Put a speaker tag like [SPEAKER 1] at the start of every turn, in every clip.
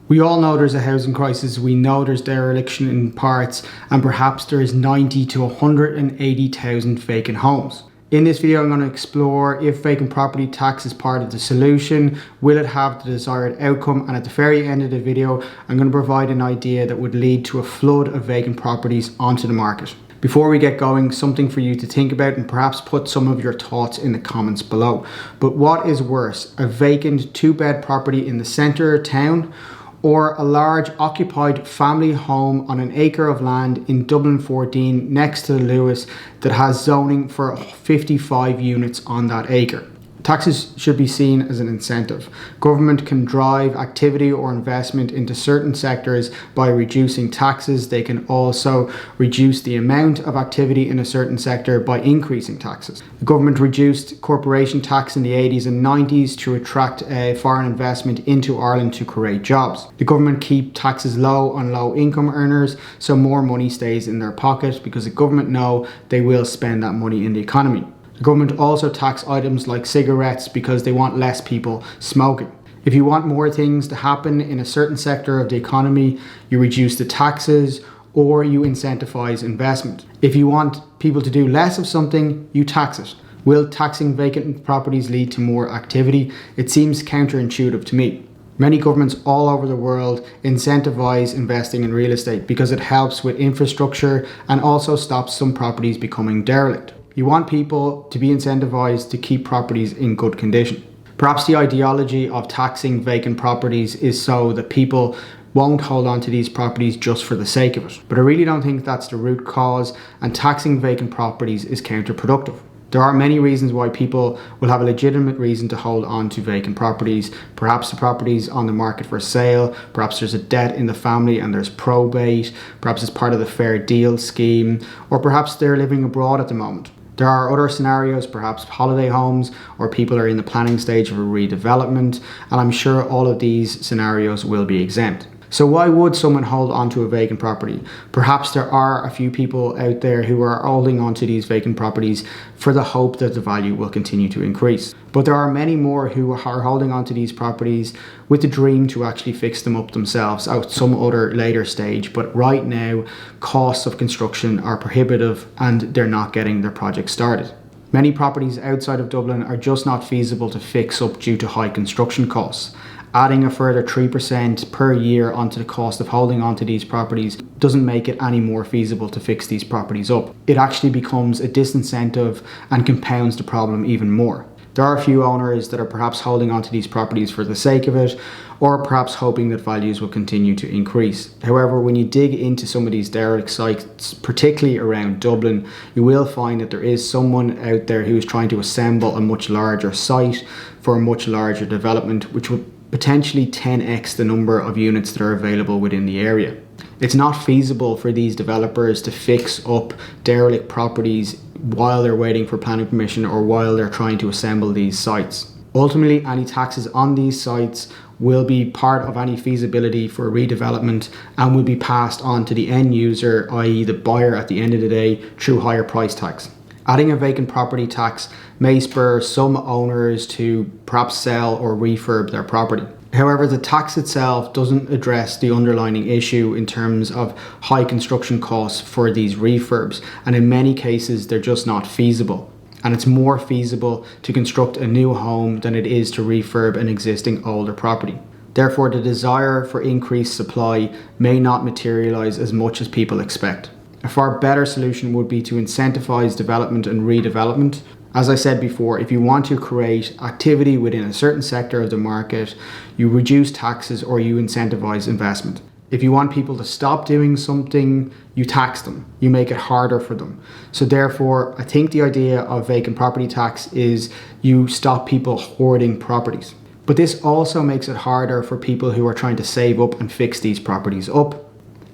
[SPEAKER 1] We all know there's a housing crisis, we know there's dereliction in parts, and perhaps there is 90 to 180,000 vacant homes. In this video, I'm going to explore if vacant property tax is part of the solution, will it have the desired outcome, and at the very end of the video, I'm going to provide an idea that would lead to a flood of vacant properties onto the market. Before we get going, something for you to think about and perhaps put some of your thoughts in the comments below. But what is worse, a vacant 2-bed property in the centre of town, or a large occupied family home on an acre of land in Dublin 14 next to the Lewis that has zoning for 55 units on that acre? Taxes should be seen as an incentive. Government can drive activity or investment into certain sectors by reducing taxes. They can also reduce the amount of activity in a certain sector by increasing taxes. The government reduced corporation tax in the 80s and 90s to attract foreign investment into Ireland to create jobs. The government keep taxes low on low income earners, so more money stays in their pocket because the government know they will spend that money in the economy. The government also tax items like cigarettes because they want less people smoking. If you want more things to happen in a certain sector of the economy, you reduce the taxes or you incentivize investment. If you want people to do less of something, you tax it. Will taxing vacant properties lead to more activity? It seems counterintuitive to me. Many governments all over the world incentivize investing in real estate because it helps with infrastructure and also stops some properties becoming derelict. You want people to be incentivized to keep properties in good condition. Perhaps the ideology of taxing vacant properties is so that people won't hold on to these properties just for the sake of it. But I really don't think that's the root cause, and taxing vacant properties is counterproductive. There are many reasons why people will have a legitimate reason to hold on to vacant properties. Perhaps the property's on the market for sale, perhaps there's a debt in the family and there's probate, perhaps it's part of the fair deal scheme, or perhaps they're living abroad at the moment. There are other scenarios, perhaps holiday homes, or people are in the planning stage of a redevelopment, and I'm sure all of these scenarios will be exempt. So why would someone hold on to a vacant property? Perhaps there are a few people out there who are holding on to these vacant properties for the hope that the value will continue to increase. But there are many more who are holding on to these properties with the dream to actually fix them up themselves at some other later stage. But right now, costs of construction are prohibitive and they're not getting their project started. Many properties outside of Dublin are just not feasible to fix up due to high construction costs. Adding a further 3% per year onto the cost of holding onto these properties doesn't make it any more feasible to fix these properties up. It actually becomes a disincentive and compounds the problem even more. There are a few owners that are perhaps holding onto these properties for the sake of it, or perhaps hoping that values will continue to increase. However, when you dig into some of these derelict sites, particularly around Dublin, you will find that there is someone out there who is trying to assemble a much larger site for a much larger development, which would potentially 10x the number of units that are available within the area. It's not feasible for these developers to fix up derelict properties while they're waiting for planning permission or while they're trying to assemble these sites. Ultimately, any taxes on these sites will be part of any feasibility for redevelopment and will be passed on to the end user, i.e. the buyer at the end of the day, through higher price tags. Adding a vacant property tax may spur some owners to perhaps sell or refurb their property. However, the tax itself doesn't address the underlying issue in terms of high construction costs for these refurbs, and in many cases they're just not feasible. And it's more feasible to construct a new home than it is to refurb an existing older property. Therefore, the desire for increased supply may not materialize as much as people expect. A far better solution would be to incentivize development and redevelopment. As I said before, if you want to create activity within a certain sector of the market, you reduce taxes or you incentivize investment. If you want people to stop doing something, you tax them. You make it harder for them. So therefore, I think the idea of vacant property tax is you stop people hoarding properties. But this also makes it harder for people who are trying to save up and fix these properties up.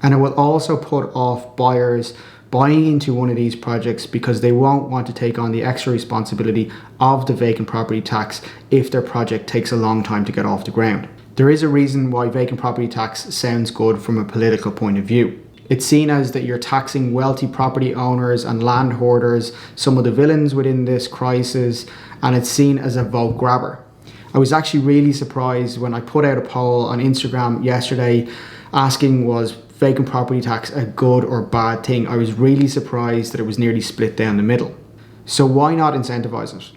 [SPEAKER 1] And it will also put off buyers buying into one of these projects because they won't want to take on the extra responsibility of the vacant property tax if their project takes a long time to get off the ground. There is a reason why vacant property tax sounds good from a political point of view. It's seen as that you're taxing wealthy property owners and land hoarders, some of the villains within this crisis, and it's seen as a vote grabber. I was actually really surprised when I put out a poll on Instagram yesterday asking, was vacant property tax a good or bad thing? I was really surprised that it was nearly split down the middle. So why not incentivize it?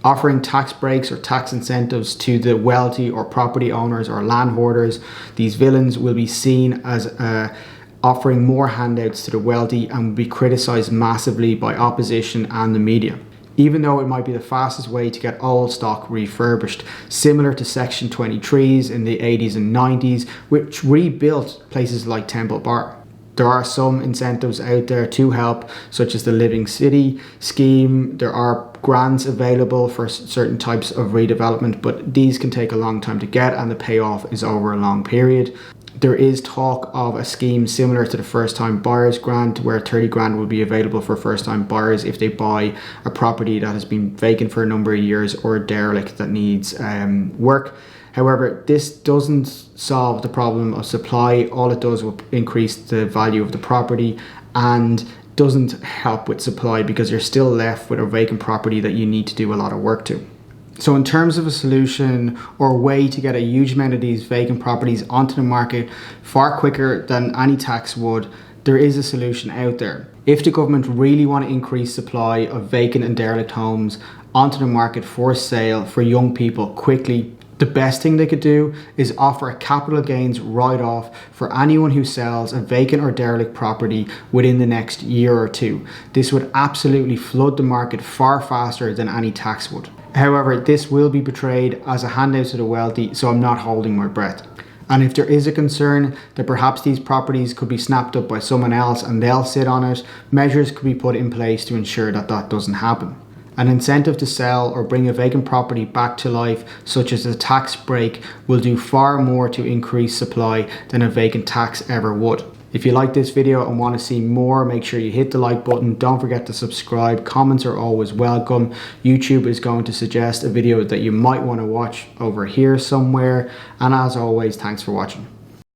[SPEAKER 1] Offering tax breaks or tax incentives to the wealthy or property owners or landholders, these villains will be seen as offering more handouts to the wealthy and will be criticised massively by opposition and the media. Even though it might be the fastest way to get old stock refurbished, similar to Section 23s in the 80s and 90s, which rebuilt places like Temple Bar. There are some incentives out there to help, such as the Living City scheme. There are grants available for certain types of redevelopment, but these can take a long time to get and the payoff is over a long period. There is talk of a scheme similar to the first time buyers grant, where 30 grand will be available for first time buyers if they buy a property that has been vacant for a number of years or a derelict that needs work. However, this doesn't solve the problem of supply. All it does will increase the value of the property and doesn't help with supply, because you're still left with a vacant property that you need to do a lot of work to. So in terms of a solution or way to get a huge amount of these vacant properties onto the market far quicker than any tax would, there is a solution out there. If the government really want to increase supply of vacant and derelict homes onto the market for sale for young people quickly, the best thing they could do is offer a capital gains write-off for anyone who sells a vacant or derelict property within the next year or two. This would absolutely flood the market far faster than any tax would. However, this will be portrayed as a handout to the wealthy, so I'm not holding my breath. And if there is a concern that perhaps these properties could be snapped up by someone else and they'll sit on it, measures could be put in place to ensure that that doesn't happen. An incentive to sell or bring a vacant property back to life, such as a tax break, will do far more to increase supply than a vacant tax ever would. If you like this video and want to see more, make sure you hit the like button. Don't forget to subscribe. Comments are always welcome. YouTube is going to suggest a video that you might want to watch over here somewhere. And as always, thanks for watching.